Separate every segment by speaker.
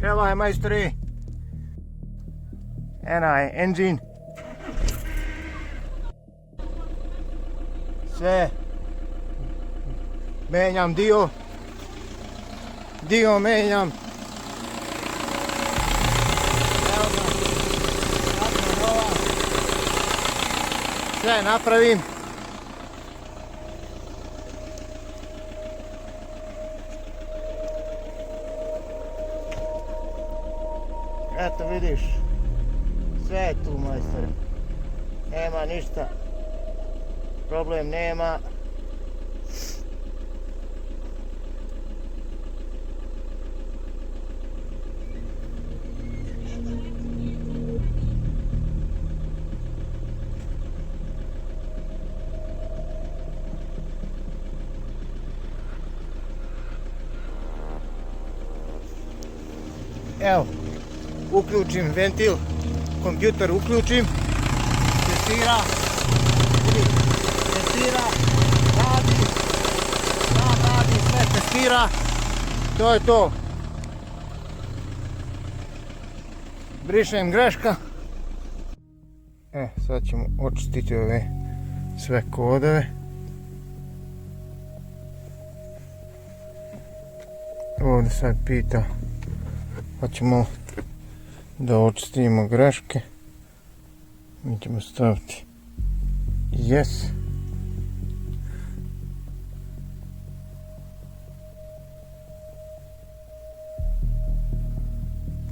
Speaker 1: Evo je majstori, ena je engine, sve menjam dio menjam, evo ga, nova, sve napravim. Eto vidiš, sve je tu majstore, nema ništa, problem nema. Evo, uključim ventil, kompjuter uključim, testira, radi, sve testira, to je to. Brišem greška. Sad ćemo očistiti ove sve kodove. Ovdje sad pita, hoćemo da očistimo greške. Mi ćemo staviti yes.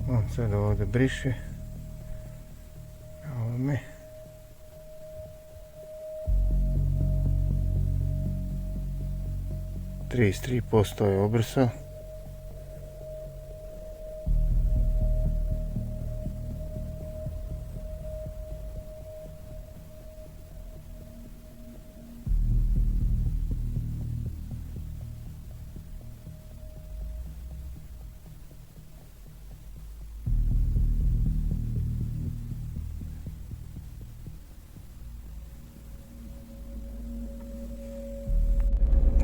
Speaker 1: On sad ovdje briše. Ovdje. %, je obrisao.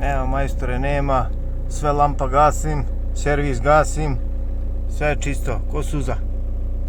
Speaker 1: Evo majstore, nema, sve lampa gasim, servis gasim, sve je čisto, ko suza.